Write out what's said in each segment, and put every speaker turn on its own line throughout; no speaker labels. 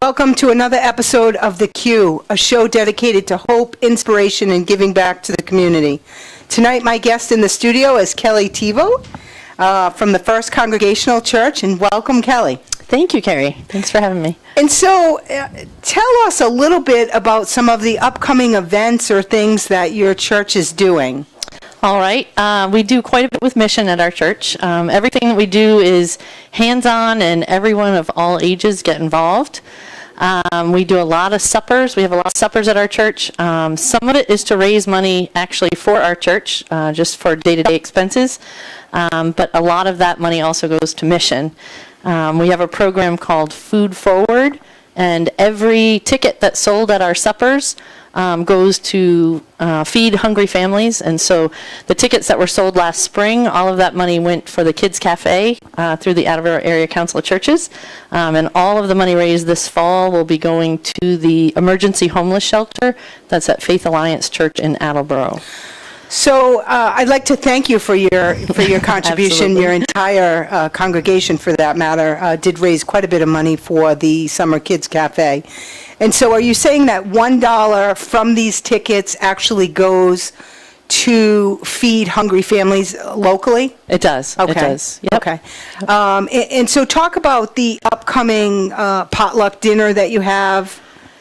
Welcome to another episode of The Q, a show dedicated to hope, inspiration, and giving back to the community. Tonight, my guest in the studio is Kelly Thibeault from the First Congregational Church, and welcome, Kelly.
Thank you, Carrie. Thanks for having me.
And so, tell us a little bit about some of the upcoming events or things that your church is doing.
All right. We do quite a bit with mission at our church. Everything that we do is hands-on, and everyone of all ages get involved. We do a lot of suppers. We have a lot of suppers at our church. Some of it is to raise money actually for our church, just for day-to-day expenses. But a lot of that money also goes to mission. We have a program called Food Forward, and every ticket that's sold at our suppers goes to feed hungry families. And so the tickets that were sold last spring, all of that money went for the Kids Cafe through the Attleboro Area Council of Churches. And all of the money raised this fall will be going to the emergency homeless shelter that's at Faith Alliance Church in Attleboro.
So I'd like to thank you for your contribution. Your entire congregation, for that matter, did raise quite a bit of money for the Summer Kids Cafe. And so are you saying that $1 from these tickets actually goes to feed hungry families locally?
It does.
Okay.
It does. Yep.
Okay. And so talk about the upcoming potluck dinner that you have.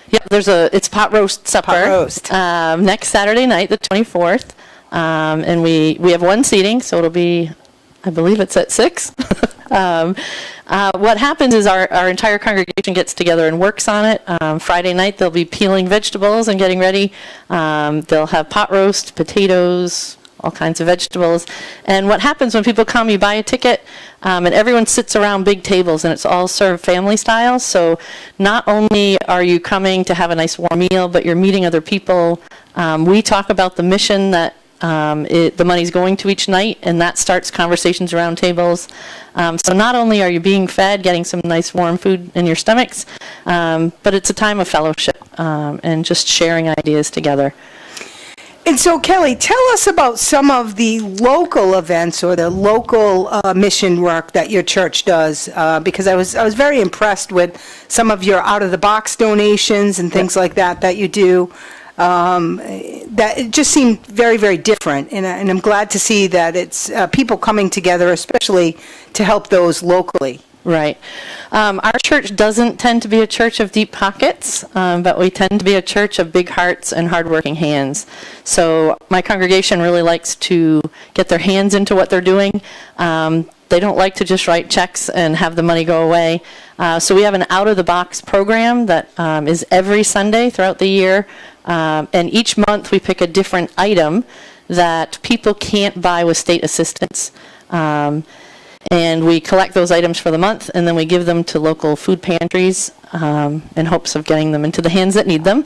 Yep, it's pot roast supper.
Pot roast.
Next Saturday night, the 24th. And we have one seating, so it'll be, I believe it's at 6. What happens is our entire congregation gets together and works on it. Friday night they'll be peeling vegetables and getting ready. They'll have pot roast, potatoes, all kinds of vegetables. And what happens when people come, you buy a ticket, and everyone sits around big tables, and it's all served family style. So not only are you coming to have a nice warm meal, but you're meeting other people. We talk about the mission that the money's going to each night, and that starts conversations around tables. So not only are you being fed, getting some nice warm food in your stomachs, but it's a time of fellowship and just sharing ideas together.
And so, Kelly, tell us about some of the local events or the local mission work that your church does, because I was very impressed with some of your out-of-the-box donations and things like that you do. That it just seemed very, very different, and I'm glad to see that it's people coming together, especially to help those locally.
Right. Our church doesn't tend to be a church of deep pockets, but we tend to be a church of big hearts and hardworking hands. So my congregation really likes to get their hands into what they're doing. They don't like to just write checks and have the money go away. So we have an out-of-the-box program that is every Sunday throughout the year. And each month we pick a different item that people can't buy with state assistance. And we collect those items for the month, and then we give them to local food pantries in hopes of getting them into the hands that need them.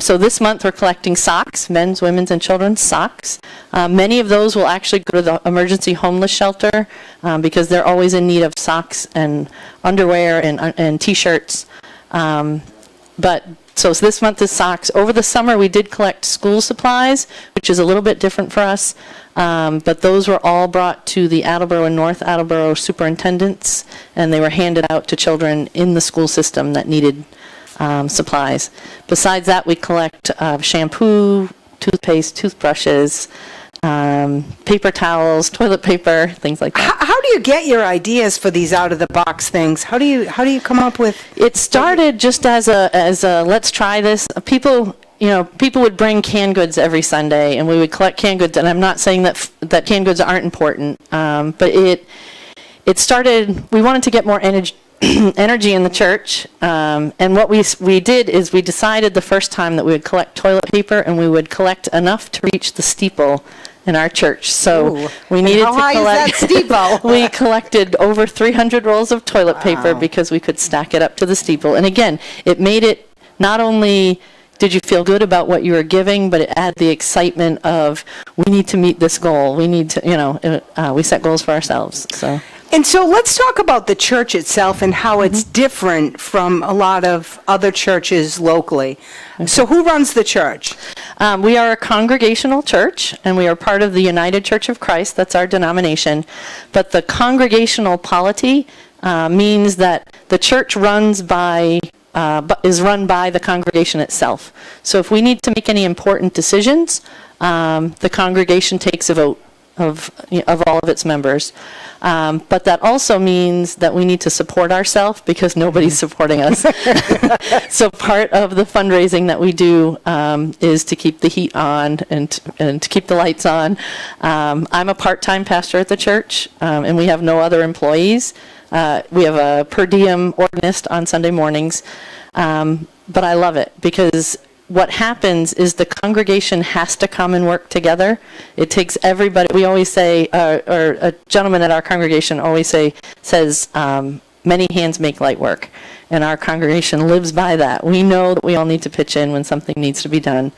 So this month we're collecting socks, men's, women's, and children's socks. Many of those will actually go to the emergency homeless shelter because they're always in need of socks and underwear and T-shirts. So this month is socks. Over the summer, we did collect school supplies, which is a little bit different for us. But those were all brought to the Attleboro and North Attleboro superintendents, and they were handed out to children in the school system that needed supplies. Besides that, we collect shampoo, toothpaste, toothbrushes, paper towels, toilet paper, things like that.
How do you get your ideas for these out-of-the-box things? How do you come up with?
It started just as a let's try this. People would bring canned goods every Sunday, and we would collect canned goods. And I'm not saying that canned goods aren't important, but it started. We wanted to get more energy in the church, and what we did is we decided the first time that we would collect toilet paper, and we would collect enough to reach the steeple in our church. So we needed to collect.
How high is that steeple?
We collected over 300 rolls of toilet paper because we could stack it up to the steeple. And again, it made it not only did you feel good about what you were giving, but it added the excitement of we need to meet this goal. We need to, we set goals for ourselves. So.
And so let's talk about the church itself and how it's different from a lot of other churches locally. Okay. So who runs the church?
We are a congregational church, and we are part of the United Church of Christ. That's our denomination. But the congregational polity means that the church runs by but is run by the congregation itself. So if we need to make any important decisions, the congregation takes a vote of all of its members. But that also means that we need to support ourselves because nobody's supporting us. So part of the fundraising that we do is to keep the heat on and to keep the lights on. I'm a part-time pastor at the church, and we have no other employees. We have a per diem organist on Sunday mornings, but I love it because what happens is the congregation has to come and work together. It takes everybody. We always say, or a gentleman at our congregation always says, many hands make light work. And our congregation lives by that. We know that we all need to pitch in when something needs to be done.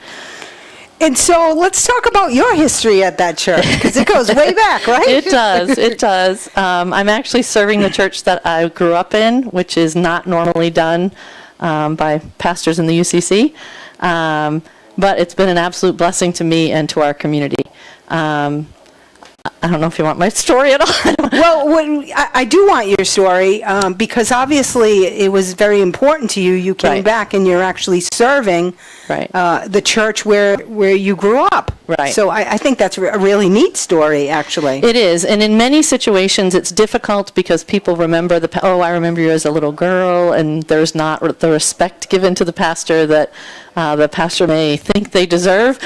And so let's talk about your history at that church, because it goes way back, right?
It does. It does. I'm actually serving the church that I grew up in, which is not normally done by pastors in the UCC. But it's been an absolute blessing to me and to our community. I don't know if you want my story at all.
Well, I do want your story because obviously it was very important to you. You came
Right.
back and you're actually serving
Right.
the church where you grew up.
Right.
So I think that's a really neat story, actually.
It is, and in many situations it's difficult because people remember I remember you as a little girl, and there's not the respect given to the pastor that the pastor may think they deserve.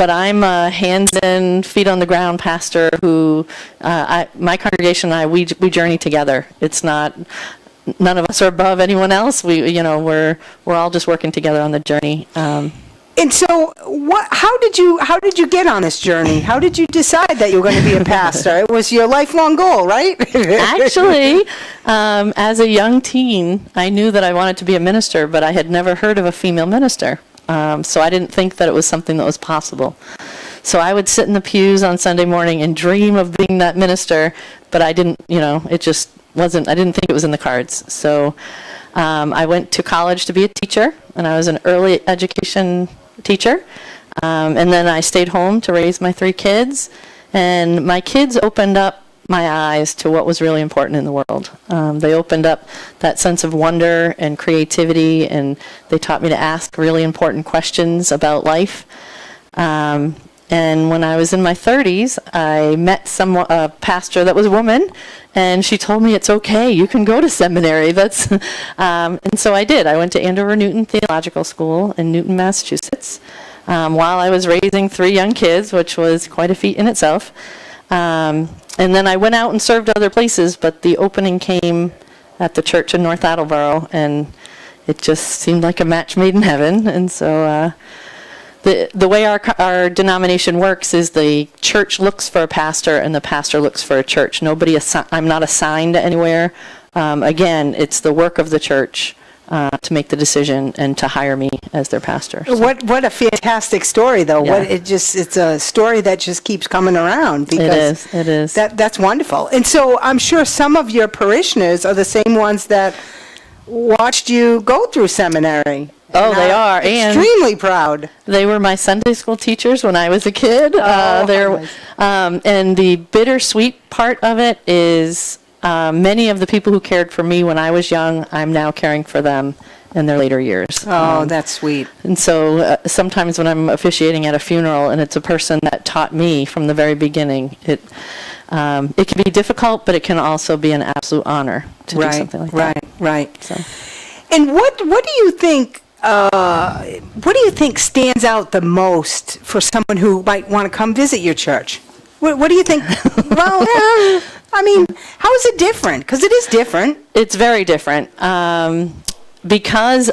But I'm a hands-in, feet-on-the-ground pastor who, my congregation and I, we journey together. It's not, none of us are above anyone else. We're all just working together on the journey.
And so, how did you get on this journey? How did you decide that you were going to be a pastor? It was your lifelong goal, right?
Actually, as a young teen, I knew that I wanted to be a minister, but I had never heard of a female minister. So I didn't think that it was something that was possible. So I would sit in the pews on Sunday morning and dream of being that minister, but I didn't, it just wasn't, I didn't think it was in the cards. So I went to college to be a teacher, and I was an early education teacher. And then I stayed home to raise my 3 kids. And my kids opened up my eyes to what was really important in the world. They opened up that sense of wonder and creativity, and they taught me to ask really important questions about life. And when I was in my 30s, I met a pastor that was a woman, and she told me it's okay, you can go to seminary. And so I did. I went to Andover Newton Theological School in Newton, Massachusetts, while I was raising 3 young kids, which was quite a feat in itself. And then I went out and served other places, but the opening came at the church in North Attleboro, and it just seemed like a match made in heaven. And so the way our denomination works is the church looks for a pastor and the pastor looks for a church. I'm not assigned anywhere. Again, it's the work of the church to make the decision and to hire me as their pastor. So.
What a fantastic story, though.
Yeah.
It's a story that just keeps coming around. Because
it is.
That's wonderful. And so I'm sure some of your parishioners are the same ones that watched you go through seminary.
Oh, they are.
Extremely proud.
They were my Sunday school teachers when I was a kid.
Nice.
And the bittersweet part of it is many of the people who cared for me when I was young, I'm now caring for them in their later years.
Oh, that's sweet.
And so sometimes when I'm officiating at a funeral and it's a person that taught me from the very beginning, it can be difficult, but it can also be an absolute honor to do something like that.
Right.
So.
And what do you think? What do you think stands out the most for someone who might want to come visit your church? What do you think? Well, I mean, how is it different? Because it is different.
It's very different because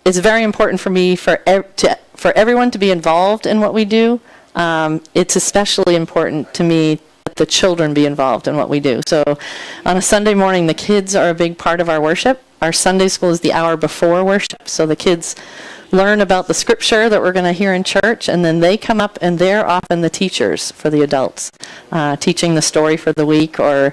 it's very important for me for everyone to be involved in what we do. It's especially important to me that the children be involved in what we do. So on a Sunday morning, the kids are a big part of our worship. Our Sunday school is the hour before worship, so the kids learn about the scripture that we're going to hear in church, and then they come up and they're often the teachers for the adults, teaching the story for the week. Or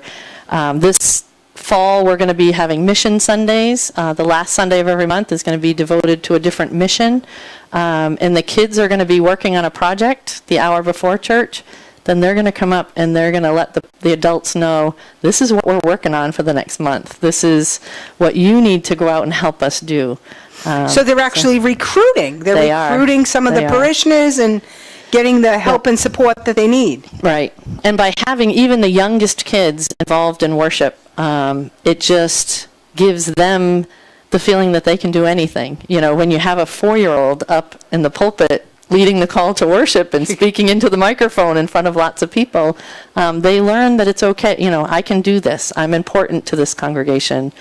this fall we're going to be having mission Sundays. The last Sunday of every month is going to be devoted to a different mission, and the kids are going to be working on a project the hour before church. then they're going to come up and they're going to let the adults know, this is what we're working on for the next month. This is what you need to go out and help us do.
So they're actually recruiting. They're
They are.
recruiting some of the
They are.
parishioners and getting the help and support that they need.
Right. And by having even the youngest kids involved in worship, it just gives them the feeling that they can do anything. You know, when you have a 4-year-old up in the pulpit leading the call to worship and speaking into the microphone in front of lots of people, they learn that it's okay. You know, I can do this. I'm important to this congregation.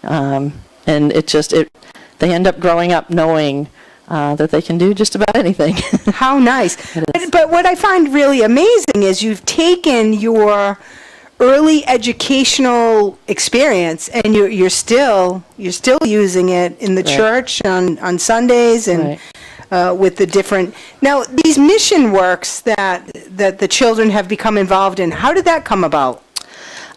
And they end up growing up knowing that they can do just about anything.
How nice. But what I find really amazing is you've taken your early educational experience and you're still using it in the
Right.
church on Sundays and with the different. Now, these mission works that the children have become involved in, how did that come about?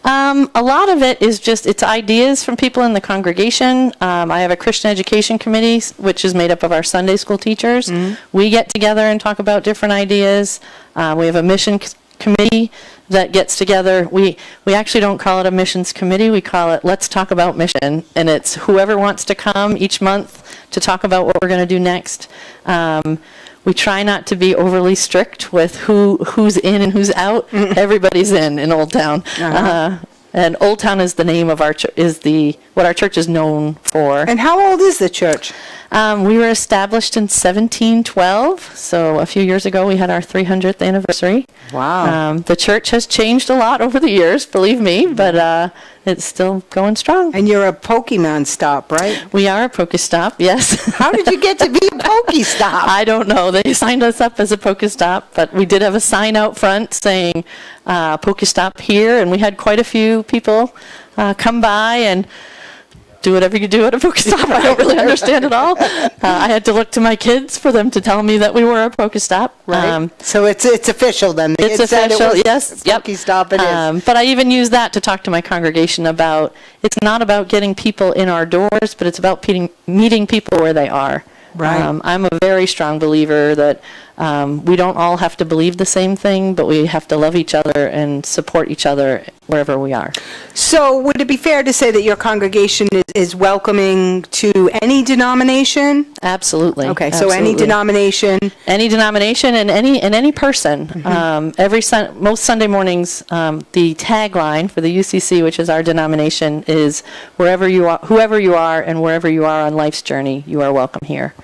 A lot of it is just, it's ideas from people in the congregation. I have a Christian education committee, which is made up of our Sunday school teachers. We get together and talk about different ideas. We have a mission committee that gets together. We actually don't call it a missions committee. We call it Let's Talk About Mission. And it's whoever wants to come each month to talk about what we're going to do next. We try not to be overly strict with who's in and who's out. Everybody's in Old Town. And Old Town is the name of our what our church is known for.
And how old is the church?
We were established in 1712, so a few years ago we had our 300th anniversary.
Wow.
The church has changed a lot over the years, believe me, but it's still going strong.
And you're a Pokemon stop, right?
We are a Pokestop, yes.
How did you get to be a Pokestop?
I don't know. They signed us up as a Pokestop, but we did have a sign out front saying Pokestop here, and we had quite a few people come by and do whatever you do at a Pokestop. I don't really understand it all. I had to look to my kids for them to tell me that we were a Pokestop.
Right. So it's official then.
It's
It said it
official,
was
yes.
a Pokestop, it is.
But I even use that to talk to my congregation about, it's not about getting people in our doors, but it's about meeting people where they are.
Right.
I'm a very strong believer that we don't all have to believe the same thing, but we have to love each other and support each other wherever we are.
So would it be fair to say that your congregation is welcoming to any denomination?
Absolutely.
Okay, so any
absolutely.
denomination.
Any denomination and any person. Most Sunday mornings, the tagline for the UCC, which is our denomination, is wherever you are, whoever you are, and wherever you are on life's journey, you are welcome here.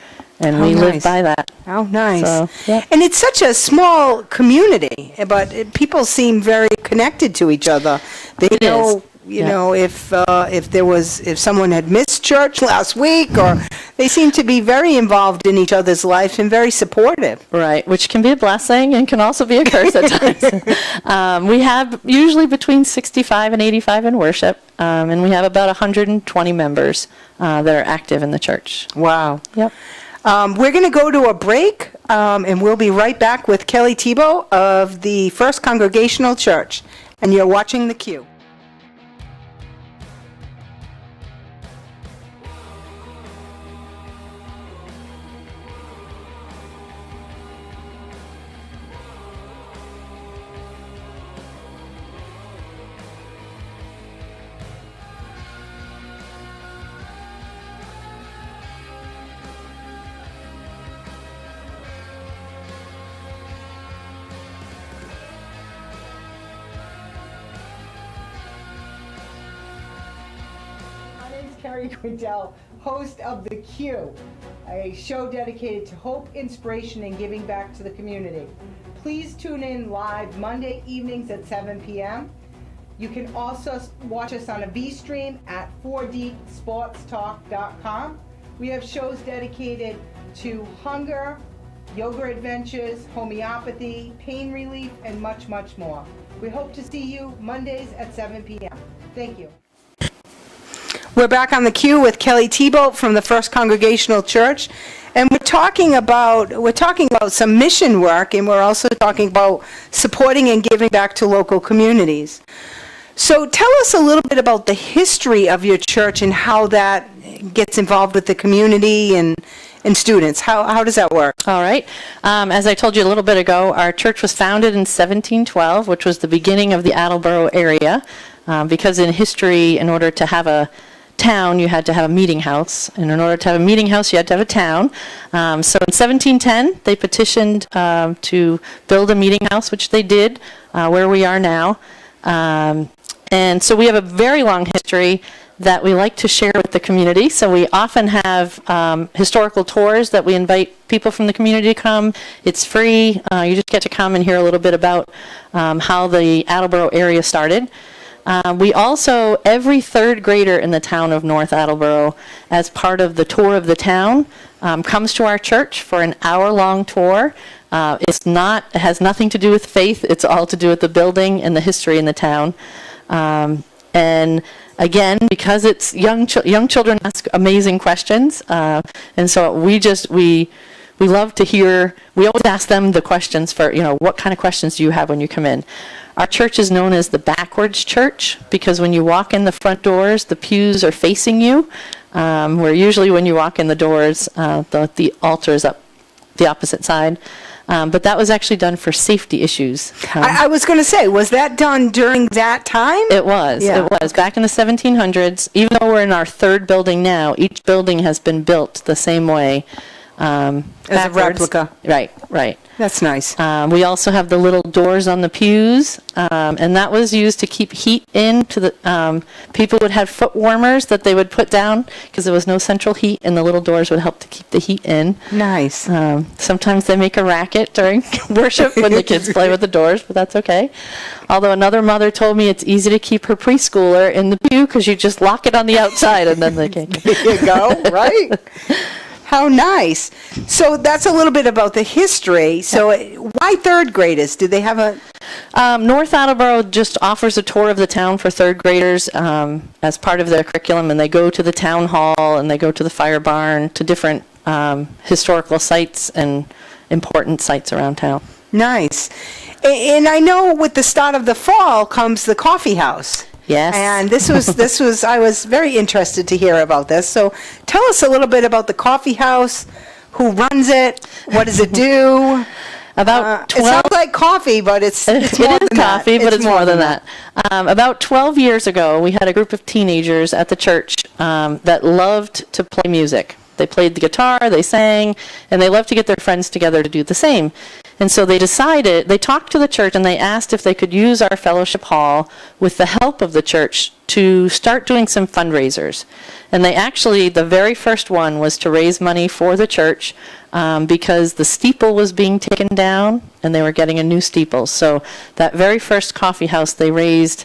And we live
nice.
by that.
Oh, nice.
So, yeah.
And it's such a small community, but people seem very connected to each other. They
It
know,
is.
you
Yeah.
know, if someone had missed church last week, or they seem to be very involved in each other's lives and very supportive.
Right, which can be a blessing and can also be a curse at times. We have usually between 65 and 85 in worship, and we have about 120 members that are active in the church.
Wow.
Yep.
We're going to go to a break, and we'll be right back with Kelly Thibeault of the First Congregational Church. And you're watching theCUBE. Carrie Quintel, host of theCUBE, a show dedicated to hope, inspiration, and giving back to the community. Please tune in live Monday evenings at 7 p.m. You can also watch us on a V-stream at 4dsportstalk.com. We have shows dedicated to hunger, yoga adventures, homeopathy, pain relief, and much, much more. We hope to see you Mondays at 7 p.m. Thank you. We're back on theCUBE with Kelly Thibeault from the First Congregational Church, and we're talking about some mission work, and we're also talking about supporting and giving back to local communities. So tell us a little bit about the history of your church and how that gets involved with the community and and students? How does that work?
All right. As I told you a little bit ago, our church was founded in 1712, which was the beginning of the Attleboro area, because in history, in order to have a town, you had to have a meeting house, and in order to have a meeting house, you had to have a town. So in 1710, they petitioned to build a meeting house, which they did, where we are now. And so we have a very long history that we like to share with the community. So we often have historical tours that we invite people from the community to come. It's free. You just get to come and hear a little bit about how the Attleboro area started. We also, every third grader in the town of North Attleboro, as part of the tour of the town, comes to our church for an hour-long tour. It has nothing to do with faith. It's all to do with the building and the history in the town. And again, because it's young children ask amazing questions, and so we love to hear. We always ask them the questions for, what kind of questions do you have when you come in? Our church is known as the backwards church because when you walk in the front doors, the pews are facing you, where usually when you walk in the doors, the altar is up the opposite side. But that was actually done for safety issues.
I was going to say, was that done during that time?
It was.
Yeah.
It was. Back in the 1700s, even though we're in our third building now, each building has been built the same way.
As a replica.
Right.
That's nice.
We also have the little doors on the pews, and that was used to keep heat in. People would have foot warmers that they would put down because there was no central heat, and the little doors would help to keep the heat in.
Nice.
Sometimes they make a racket during worship when the kids play with the doors, but that's okay. Although another mother told me it's easy to keep her preschooler in the pew because you just lock it on the outside and then they can't.
There you go, right? How nice. So that's a little bit about the history. So why third graders? Do they have a...
North Attleboro just offers a tour of the town for third graders as part of their curriculum, and they go to the town hall and they go to the fire barn, to different historical sites and important sites around town.
Nice. And I know with the start of the fall comes the coffee house.
Yes.
And this was I was very interested to hear about this. So tell us a little bit about the coffee house, who runs it, what does it do?
About 12,
it sounds like coffee, but it's more
it is
than
coffee,
that.
but it's more than that. About 12 years ago, we had a group of teenagers at the church that loved to play music. They played the guitar, they sang, and they loved to get their friends together to do the same. And so they talked to the church and they asked if they could use our fellowship hall with the help of the church to start doing some fundraisers. And the very first one was to raise money for the church because the steeple was being taken down and they were getting a new steeple. So that very first coffee house, they raised,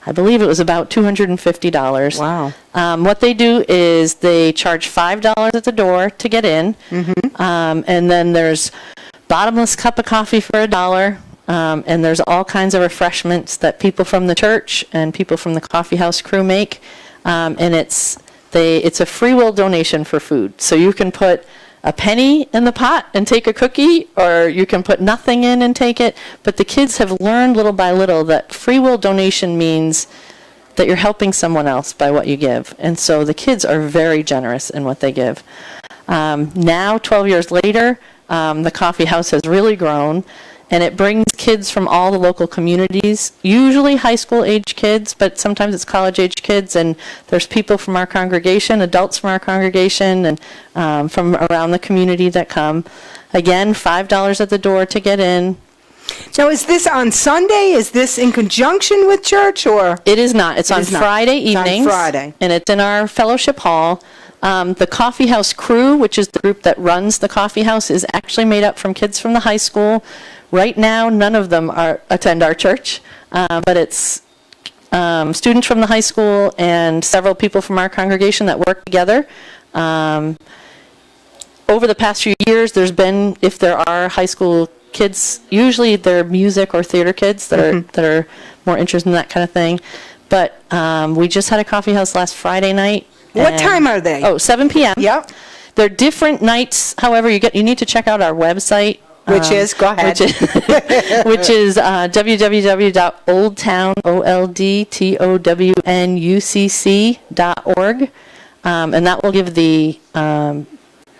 I believe it was about $250.
Wow.
What they do is they charge $5 at the door to get in, and then there's bottomless cup of coffee for $1, and there's all kinds of refreshments that people from the church and people from the coffee house crew make, and it's a free will donation for food. So you can put a penny in the pot and take a cookie, or you can put nothing in and take it. But the kids have learned little by little that free will donation means that you're helping someone else by what you give. And so the kids are very generous in what they give. Now, 12 years later, the coffee house has really grown, and it brings kids from all the local communities, usually high school age kids, but sometimes it's college age kids, and there's people from our congregation, adults from our congregation, and from around the community that come. Again, $5 at the door to get in.
Now, is this on Sunday? Is this in conjunction with church, or?
It is not. It's on Friday evenings.
It's on Friday.
And it's in our fellowship hall. The coffee house crew, which is the group that runs the coffee house, is actually made up from kids from the high school. Right now, none of them attend our church, but it's students from the high school and several people from our congregation that work together. Over the past few years, there's been, if there are high school kids, usually they're music or theater kids that are more interested in that kind of thing. But we just had a coffee house last Friday night.
What time are they?
7 p.m.
Yep.
They're different nights. However, you need to check out our website.
Which is, go ahead.
Which is www.oldtownUCC.org. And that will give the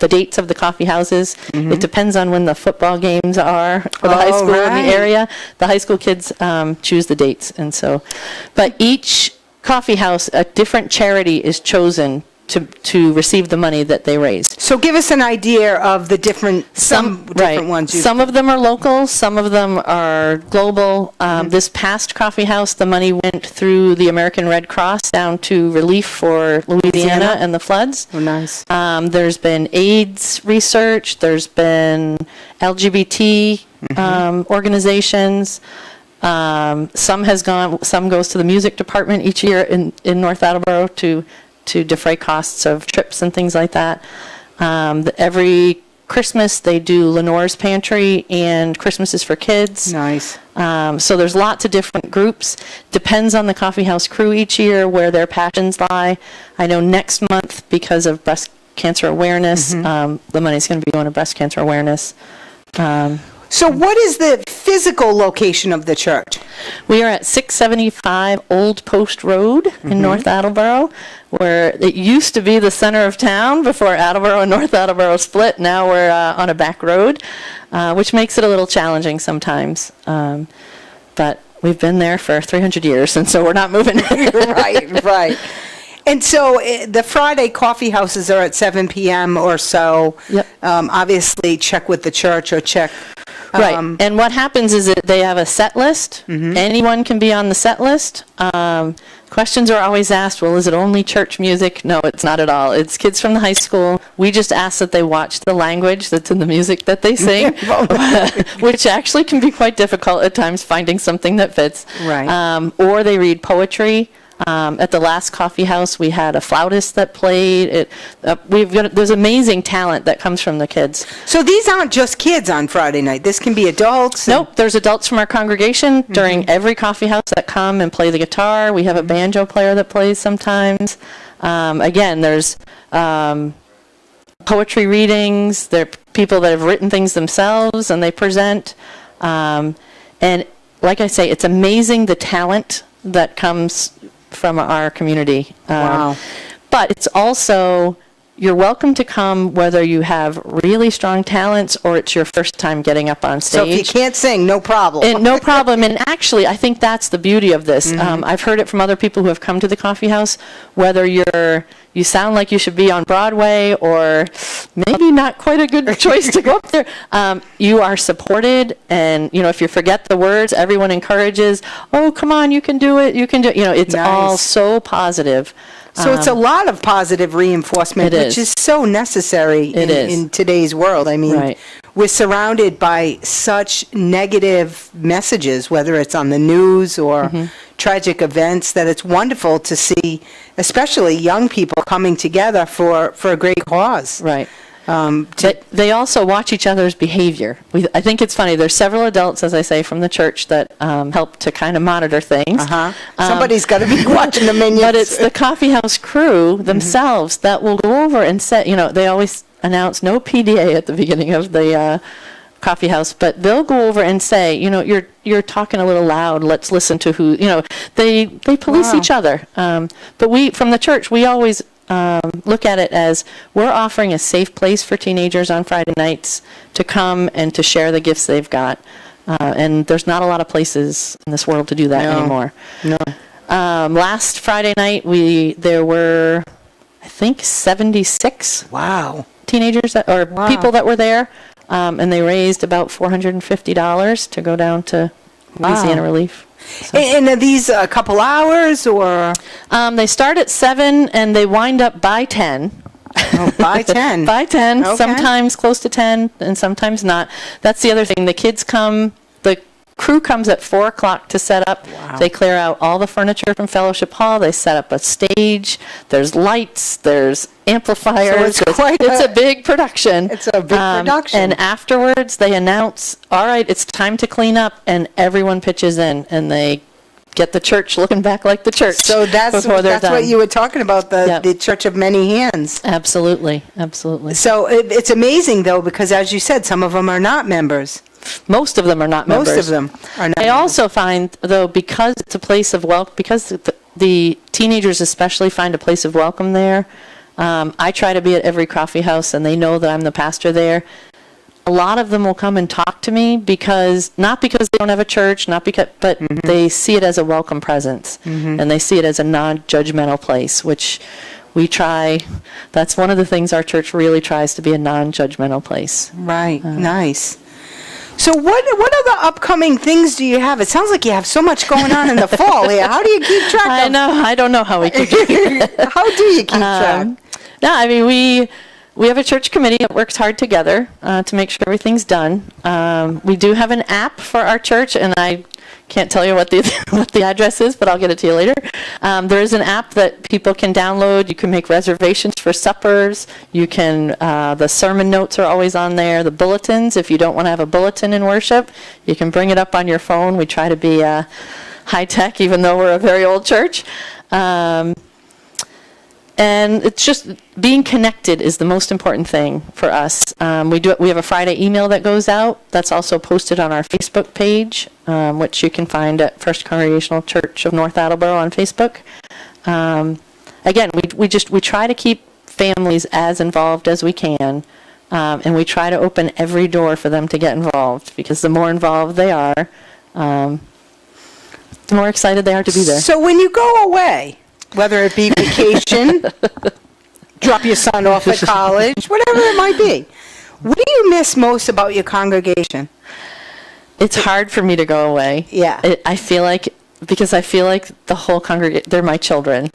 the dates of the coffee houses. It depends on when the football games are for the high school in the area. The high school kids choose the dates, and so, but each coffee house, a different charity is chosen to receive the money that they raise.
So give us an idea of the different ones.
Some of them are local, some of them are global. This past coffee house, the money went through the American Red Cross down to relief for Louisiana and the floods.
Oh, nice.
There's been AIDS research, there's been LGBT organizations. Some goes to the music department each year in North Attleboro to defray costs of trips and things like that. Every Christmas they do Lenore's Pantry and Christmas is for Kids.
Nice.
So there's lots of different groups. Depends on the coffee house crew each year where their passions lie. I know next month, because of breast cancer awareness, the money's going to be going to breast cancer awareness.
So what is the physical location of the church?
We are at 675 Old Post Road in North Attleboro, where it used to be the center of town before Attleboro and North Attleboro split. Now we're on a back road, which makes it a little challenging sometimes. But we've been there for 300 years, and so we're not moving.
Right. And so the Friday coffee houses are at 7 p.m. or so.
Yep.
Obviously, check with the church or check.
Right. And what happens is that they have a set list. Anyone can be on the set list. Questions are always asked, well, is it only church music? No, it's not at all. It's kids from the high school. We just ask that they watch the language that's in the music that they sing, which actually can be quite difficult at times, finding something that fits.
Right.
Or they read poetry. At the last coffee house, we had a flautist that played. There's amazing talent that comes from the kids.
So these aren't just kids on Friday night. This can be adults.
Nope, there's adults from our congregation during every coffee house that come and play the guitar. We have a banjo player that plays sometimes. Again, there's poetry readings. There are people that have written things themselves and they present. And like I say, it's amazing the talent that comes from our community.
Wow.
But it's also, you're welcome to come whether you have really strong talents or it's your first time getting up on stage.
So if you can't sing, no problem.
And no problem. And actually, I think that's the beauty of this. I've heard it from other people who have come to the coffee house, whether you sound like you should be on Broadway or maybe not quite a good choice to go up there. You are supported, and if you forget the words, everyone encourages, oh, come on, you can do it, you can do it. It's all so positive.
So it's a lot of positive reinforcement, which is so necessary in today's world. I mean, we're surrounded by such negative messages, whether it's on the news or tragic events, that it's wonderful to see, especially young people coming together for a great cause.
Right. They also watch each other's behavior. I think it's funny. There's several adults, as I say, from the church that help to kind of monitor things.
Somebody's got to be watching the minions.
But it's the coffee house crew themselves that will go over and say, they always announce no PDA at the beginning of the coffee house, but they'll go over and say, you're talking a little loud. Let's listen to who. They police each other. But we, from the church, we always look at it as we're offering a safe place for teenagers on Friday nights to come and to share the gifts they've got. And there's not a lot of places in this world to do that anymore.
No.
Last Friday night, there were, I think, 76 teenagers people that were there. And they raised about $450 to go down to Louisiana Relief. So.
And are these a couple hours or?
They start at 7 and they wind up by 10.
Oh, by 10.
By 10,
okay.
Sometimes close to 10 and sometimes not. That's the other thing. The kids come, the crew comes at 4 o'clock to set up.
Wow.
They clear out all the furniture from Fellowship Hall. They set up a stage. There's lights. There's amplifiers.
So it's
a big production.
It's a big production.
And afterwards, they announce, all right, it's time to clean up, and everyone pitches in, and they get the church looking back like the church.
So that's what you were talking about, the church of many hands.
Absolutely.
So it's amazing, though, because as you said, some of them are not members.
Most of them are not members.
Most of them are not.
I also find, though, because it's a place of welcome, because the teenagers especially find a place of welcome there, I try to be at every coffee house, and they know that I'm the pastor there. A lot of them will come and talk to me not because they don't have a church, but they see it as a welcome presence, and they see it as a non-judgmental place, which we try. That's one of the things our church really tries to be, a non-judgmental place.
Right. Nice. So what other upcoming things do you have? It sounds like you have so much going on in the fall here. How do you keep track of?
I know. I don't know how we keep track.
How do you keep track?
No, I mean, we have a church committee that works hard together to make sure everything's done. We do have an app for our church, and I can't tell you what the address is, but I'll get it to you later. There is an app that people can download. You can make reservations for suppers. You can, the sermon notes are always on there. The bulletins, if you don't want to have a bulletin in worship, you can bring it up on your phone. We try to be high tech, even though we're a very old church. And it's just being connected is the most important thing for us. We have a Friday email that goes out. That's also posted on our Facebook page, which you can find at First Congregational Church of North Attleboro on Facebook. Again, we try to keep families as involved as we can, and we try to open every door for them to get involved, because the more involved they are, the more excited they are to be there.
So when you go away, whether it be vacation, drop your son off at college, whatever it might be, what do you miss most about your congregation?
It's hard for me to go away.
Yeah.
I feel like the whole congregation, they're my children.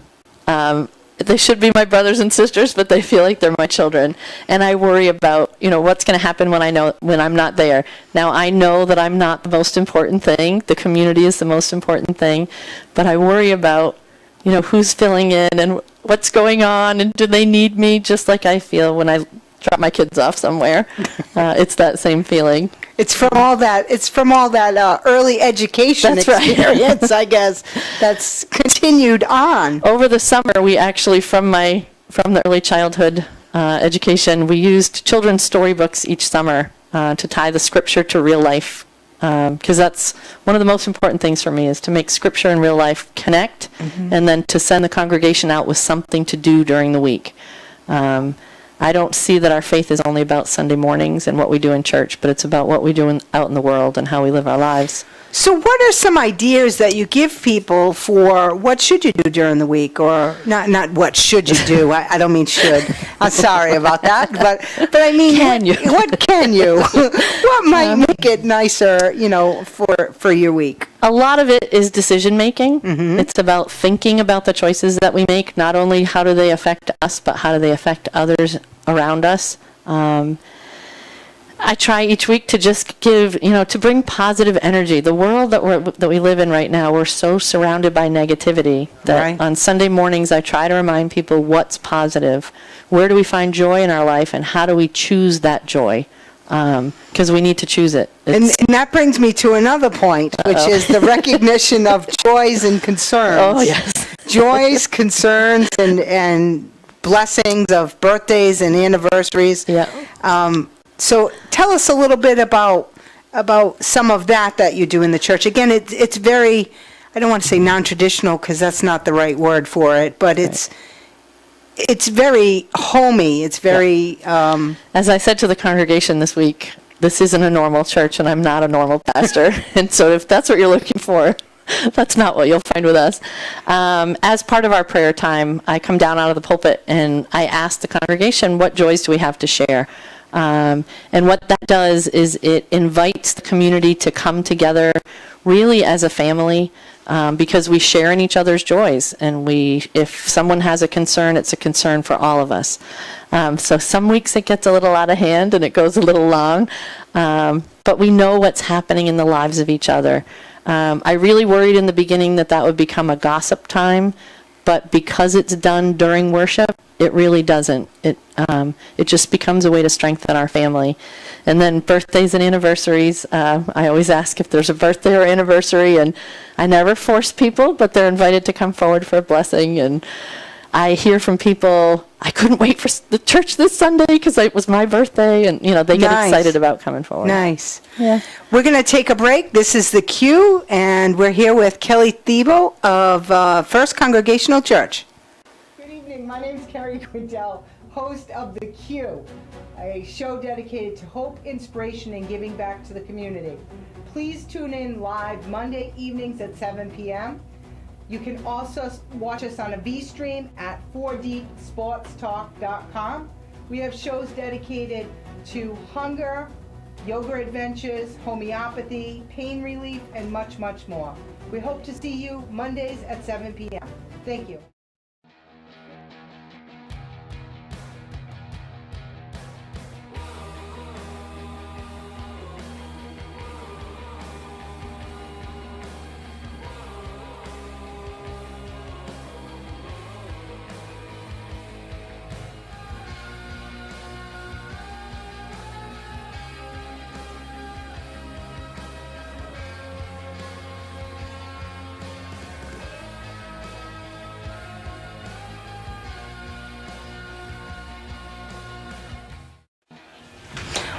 They should be my brothers and sisters, but they feel like they're my children. And I worry about, what's going to happen when I'm not there. Now, I know that I'm not the most important thing. The community is the most important thing. But I worry about, who's filling in and what's going on, and do they need me, just like I feel when I drop my kids off somewhere. It's that same feeling.
It's from all that early education
That's
experience, I guess, that's continued on.
Over the summer, we actually, from the early childhood education, we used children's storybooks each summer to tie the scripture to real life. Because that's one of the most important things for me, is to make scripture and real life connect, and then to send the congregation out with something to do during the week. I don't see that our faith is only about Sunday mornings and what we do in church, but it's about what we do out in the world and how we live our lives.
So what are some ideas that you give people for what should you do during the week? Or not what should you do? I don't mean should. I'm sorry about that. But I mean,
Can you?
What can you? What might make it nicer, for your week?
A lot of it is decision making. It's about thinking about the choices that we make, not only how do they affect us, but how do they affect others around us. I try each week to just give, to bring positive energy. The world that we live in right now, we're so surrounded by negativity that
Right.
On Sunday mornings I try to remind people what's positive. Where do we find joy in our life, and how do we choose that joy? Because we need to choose it.
And that brings me to another point, which is the recognition of joys and concerns.
Oh, yes.
Joys, concerns, and blessings of birthdays and anniversaries.
Yeah.
So tell us a little bit about some of that you do in the church. Again, it's very, I don't want to say non-traditional, because that's not the right word for it, but it's very homey. It's very...
As I said to the congregation this week, this isn't a normal church, and I'm not a normal pastor. And so if that's what you're looking for, that's not what you'll find with us. As part of our prayer time, I come down out of the pulpit and I ask the congregation, what joys do we have to share? And what that does is it invites the community to come together really as a family, because we share in each other's joys. And if someone has a concern, it's a concern for all of us. So some weeks it gets a little out of hand and it goes a little long, but we know what's happening in the lives of each other. I really worried in the beginning that would become a gossip time, but because it's done during worship, it really doesn't. It just becomes a way to strengthen our family. And then birthdays and anniversaries, I always ask if there's a birthday or anniversary, and I never force people, but they're invited to come forward for a blessing. And I hear from people, I couldn't wait for the church this Sunday because it was my birthday, and they get
Nice.
excited about coming forward.
Nice.
Yeah.
We're going to take a break. This is The Q, and we're here with Kelly Thibeault of First Congregational Church.
Good evening.
evening. My name is Carrie Quindell, host of The Q, a show dedicated to hope, inspiration, and giving back to the community. Please tune in live Monday evenings at 7 p.m. You can also watch us on a V-stream at 4dsportstalk.com. We have shows dedicated to hunger, yoga adventures, homeopathy, pain relief, and much, much more. We hope to see you Mondays at 7 p.m. Thank you.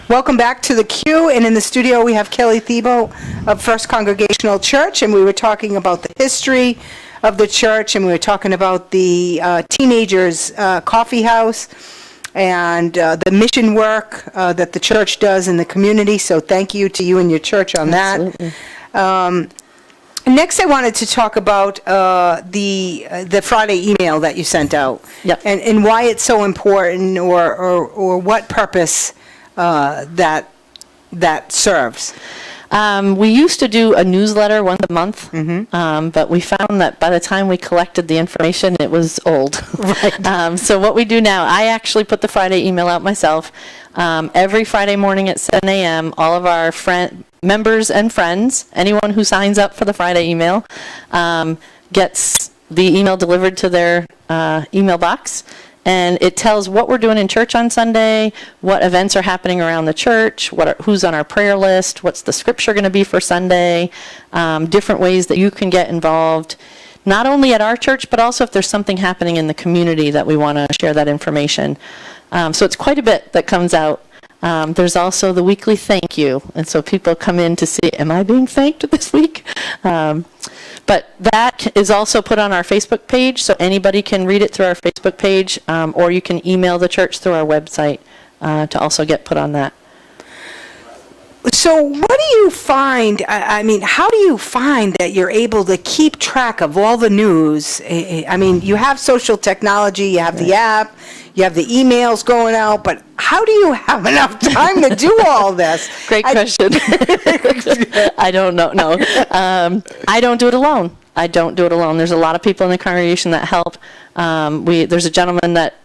Welcome back to The Q, and in the studio we have Kelly Thibeault of First Congregational Church, and we were talking about the history of the church, and we were talking about the teenagers' coffee house and the mission work that the church does in the community, so thank you to you and your church on that.
Absolutely.
Next, I wanted to talk about the Friday email that you sent out,
Yep.
and why it's so important, or what purpose that serves.
We used to do a newsletter once a month, but we found that by the time we collected the information, it was old.
Right.
So what we do now, I actually put the Friday email out myself. Every Friday morning at 7 a.m., all of our members and friends, anyone who signs up for the Friday email, gets the email delivered to their email box. And it tells what we're doing in church on Sunday, what events are happening around the church, who's on our prayer list, what's the scripture going to be for Sunday, different ways that you can get involved, not only at our church, but also if there's something happening in the community that we want to share that information. So it's quite a bit that comes out. There's also the weekly thank you, and so people come in to see, am I being thanked this week? But that is also put on our Facebook page, so anybody can read it through our Facebook page, or you can email the church through our website to also get put on that.
So what do you find, I mean, how do you find that you're able to keep track of all the news? I mean, you have social technology, you have the app, you have the emails going out, but how do you have enough time to do all this?
Great question. I don't know. No, I don't do it alone. There's a lot of people in the congregation that help. There's a gentleman that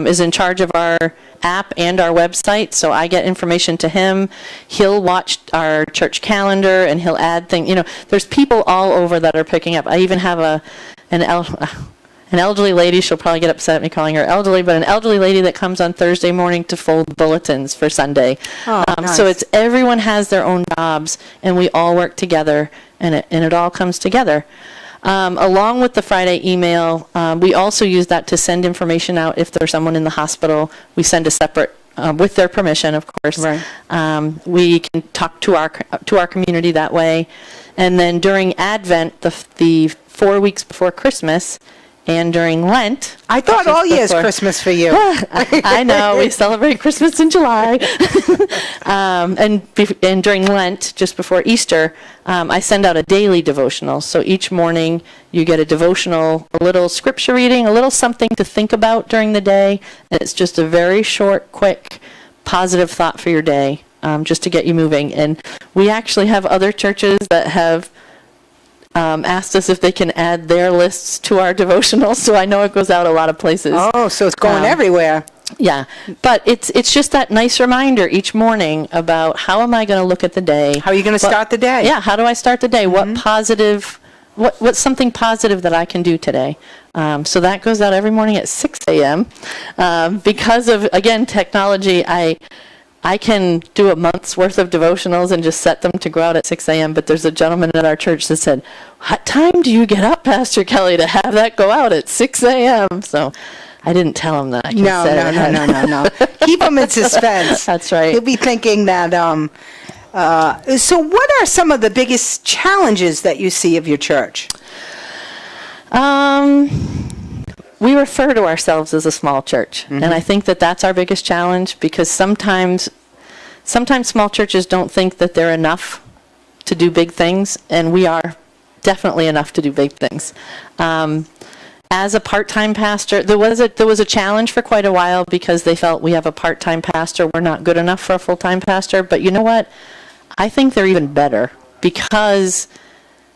is in charge of our app and our website, so I get information to him. He'll watch our church calendar and he'll add things. You know, there's people all over that are picking up. I even have an elderly lady. She'll probably get upset at me calling her elderly, but an elderly lady that comes on Thursday morning to fold bulletins for Sunday.
Oh, nice.
So everyone has their own jobs, and we all work together, and it all comes together. Along with the Friday email, we also use that to send information out if there's someone in the hospital. We send a separate, with their permission, of course.
Right.
We can talk to our community that way. And then during Advent, the 4 weeks before Christmas, and during Lent.
I thought all year's Christmas for you.
I know, we celebrate Christmas in July. And during Lent, just before Easter, I send out a daily devotional. So each morning you get a devotional, a little scripture reading, a little something to think about during the day. And it's just a very short, quick, positive thought for your day, just to get you moving. And we actually have other churches that have asked us if they can add their lists to our devotional, so I know it goes out a lot of places.
Oh, so it's going everywhere.
Yeah, but it's just that nice reminder each morning about how am I going to look at the day?
How are you going to start the day?
Yeah, how do I start the day? What positive, what's something positive that I can do today? So that goes out every morning at 6 a.m. Because of, again, technology, I can do a month's worth of devotionals and just set them to go out at 6 a.m., but there's a gentleman at our church that said, what time do you get up, Pastor Kelly, to have that go out at 6 a.m.? So I didn't tell him that.
No. Keep him in suspense.
That's right.
He'll be thinking that, so what are some of the biggest challenges that you see of your church?
refer to ourselves as a small church, and I think that that's our biggest challenge, because sometimes small churches don't think that they're enough to do big things, and we are definitely enough to do big things. As a part-time pastor, there was a challenge for quite a while, because they felt, we have a part-time pastor, we're not good enough for a full-time pastor. But you know what? I think they're even better, because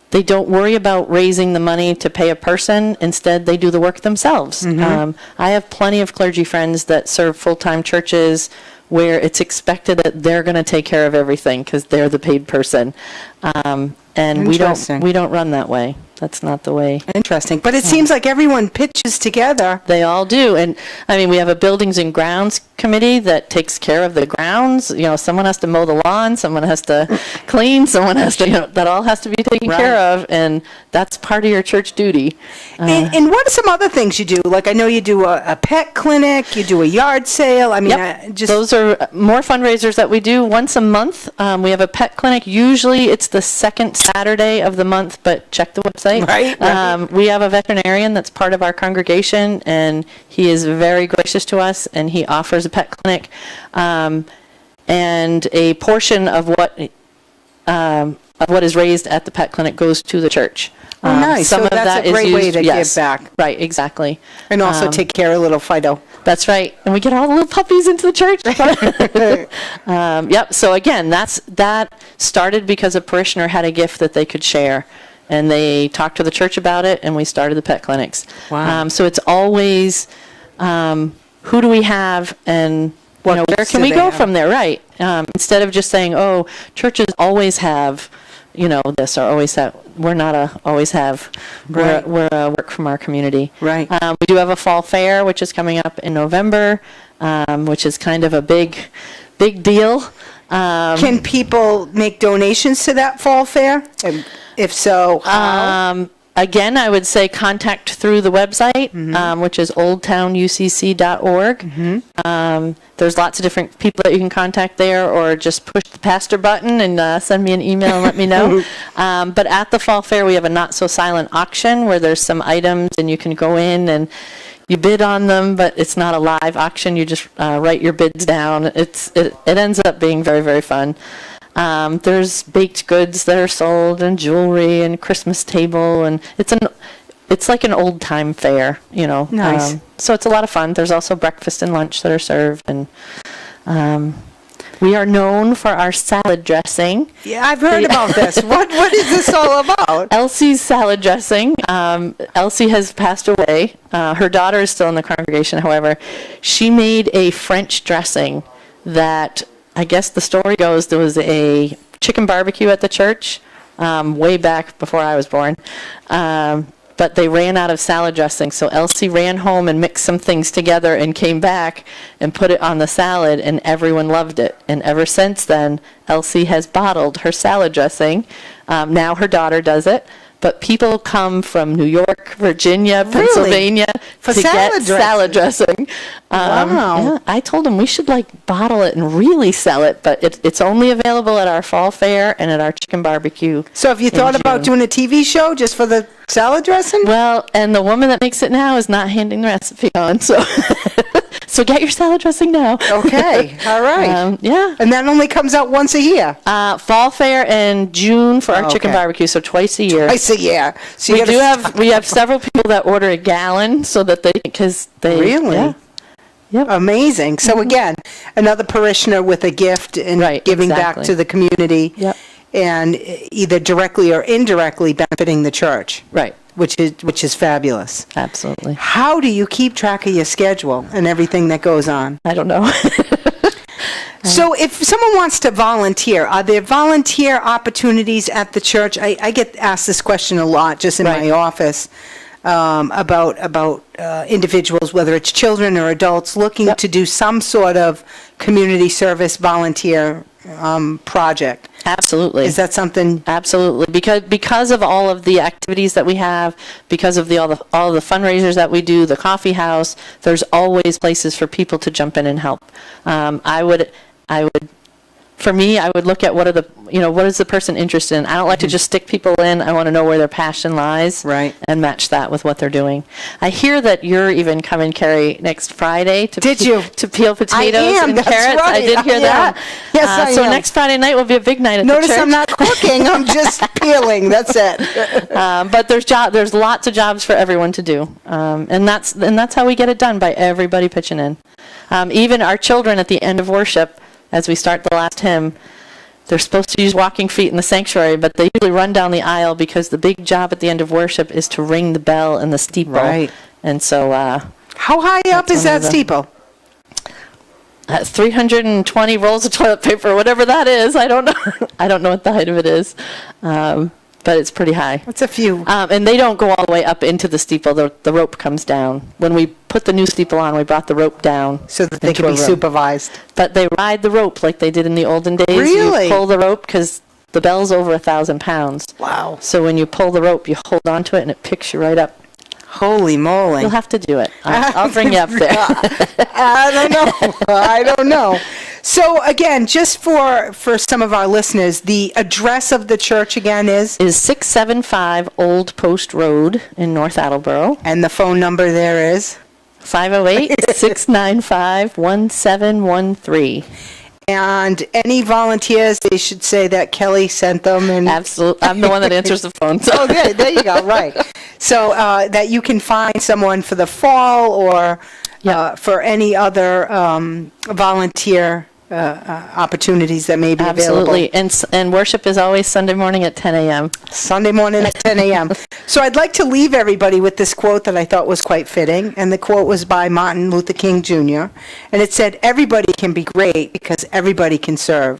they don't worry about raising the money to pay a person. Instead, they do the work themselves. I have plenty of clergy friends that serve full-time churches where it's expected that they're going to take care of everything because they're the paid person. And we don't run that way. That's not the way.
Interesting. But it seems like everyone pitches together.
They all do. And I mean, we have a buildings and grounds committee that takes care of the grounds. You know, someone has to mow the lawn, someone has to clean, someone has to, that all has to be taken care of. And that's part of your church duty.
And what are some other things you do? Like, I know you do a pet clinic, you do a yard sale. I mean,
those are more fundraisers that we do once a month. We have a pet clinic. Usually it's the second Saturday of the month, but check the website. Right. We have a veterinarian that's part of our congregation, and he is very gracious to us, and he offers a pet clinic, and a portion of what is raised at the pet clinic goes to the church.
Oh, nice.
Some
so
of
that's
that
a great
is
way
used,
to give back.
Right, exactly.
And also take care of little Fido.
That's right. And we get all the little puppies into the church. So again, that started because a parishioner had a gift that they could share. And they talked to the church about it, and we started the pet clinics. Wow. So it's always, who do we have, and where can we go from there, right? Instead of just saying, oh, churches always have, this, or always have. We're not a always have. Right. We're a work from our community. Right. We do have a fall fair, which is coming up in November, which is kind of a big deal.
Can people make donations to that fall fair? If so, how?
Again, I would say contact through the website, which is oldtownucc.org. There's lots of different people that you can contact there, or just push the pastor button and send me an email and let me know. But at the fall fair, we have a not-so-silent auction where there's some items, and you can go in and you bid on them, but it's not a live auction. You just write your bids down. It ends up being very, very fun. There's baked goods that are sold, and jewelry, and Christmas table, and it's like an old time fair, Nice. So it's a lot of fun. There's also breakfast and lunch that are served, and we are known for our salad dressing.
Yeah, I've heard about this. What is this all about?
Elsie's salad dressing. Elsie has passed away. Her daughter is still in the congregation, however. She made a French dressing that, I guess the story goes, there was a chicken barbecue at the church way back before I was born. But they ran out of salad dressing, so Elsie ran home and mixed some things together and came back and put it on the salad, and everyone loved it. And ever since then, Elsie has bottled her salad dressing. Now her daughter does it. But people come from New York, Virginia, Pennsylvania to get salad dressing. Wow. Yeah, I told them we should bottle it and really sell it, but it's only available at our fall fair and at our chicken barbecue.
So have you thought about doing a TV show just for the salad dressing?
Well, and the woman that makes it now is not handing the recipe on, so so get your salad dressing now.
Okay, all right.
Yeah.
And that only comes out once a year?
Fall fair in June for our chicken barbecue, so twice a year.
Twice a year. So
we have several people that order a gallon so that they
really?
Yeah. Yep.
Amazing. So again, another parishioner with a gift and giving back to the community.
Yep.
And either directly or indirectly benefiting the church.
Right.
Which is fabulous.
Absolutely.
How do you keep track of your schedule and everything that goes on?
I don't know.
So if someone wants to volunteer, are there volunteer opportunities at the church? I get asked this question a lot just in my office about individuals, whether it's children or adults, looking to do some sort of community service volunteer project.
Absolutely.
Is that something?
Absolutely. Because of all of the activities that we have, because of all the fundraisers that we do, the coffee house, there's always places for people to jump in and help. For me, I would look at what are the what is the person interested in? I don't like to just stick people in. I want to know where their passion lies.
Right.
And match that with what they're doing. I hear that you're even coming, Carrie, next Friday to
Did you?
To peel potatoes
am,
and
that's
carrots. I
right.
did hear
Yeah.
that.
Yes, I
so
am.
next Friday night will be a big night at the church.
Notice I'm not cooking, I'm just peeling, that's it.
But there's lots of jobs for everyone to do, and that's how we get it done, by everybody pitching in. Even our children at the end of worship, as we start the last hymn, they're supposed to use walking feet in the sanctuary, but they usually run down the aisle because the big job at the end of worship is to ring the bell in the steeple.
Right.
And so,
How high up is that steeple?
320 rolls of toilet paper, whatever that is. I don't know. I don't know what the height of it is, but it's pretty high.
It's a few.
And they don't go all the way up into the steeple. The rope comes down. When we put the new steeple on, we brought the rope down.
So that they
into
can
a
be
rope.
supervised.
But they ride the rope like they did in the olden days.
Really?
You pull the rope because the bell's over 1,000 pounds.
Wow.
So when you pull the rope, you hold onto it and it picks you right up.
Holy moly.
You'll have to do it. I'll bring you up there.
I don't know. So again, just for some of our listeners, the address of the church again is
675 Old Post Road in North Attleboro.
And the phone number there is
508-695-1713.
And any volunteers, they should say that Kelly sent them. And
Absolutely. I'm the one that answers the phone. So.
Oh, good. There you go. Right. So that you can find someone for the fall or for any other volunteer opportunities that may be available.
Absolutely. And worship is always Sunday morning at 10 a.m.
Sunday morning at 10 a.m. So I'd like to leave everybody with this quote that I thought was quite fitting. And the quote was by Martin Luther King Jr. And it said, "Everybody can be great because everybody can serve."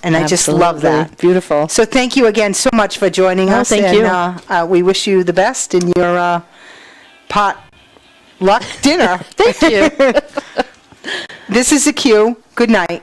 And I just love that.
Beautiful.
So thank you again so much for joining us.
Thank you.
And we wish you the best in your potluck dinner.
Thank you.
This is the Q. Good night.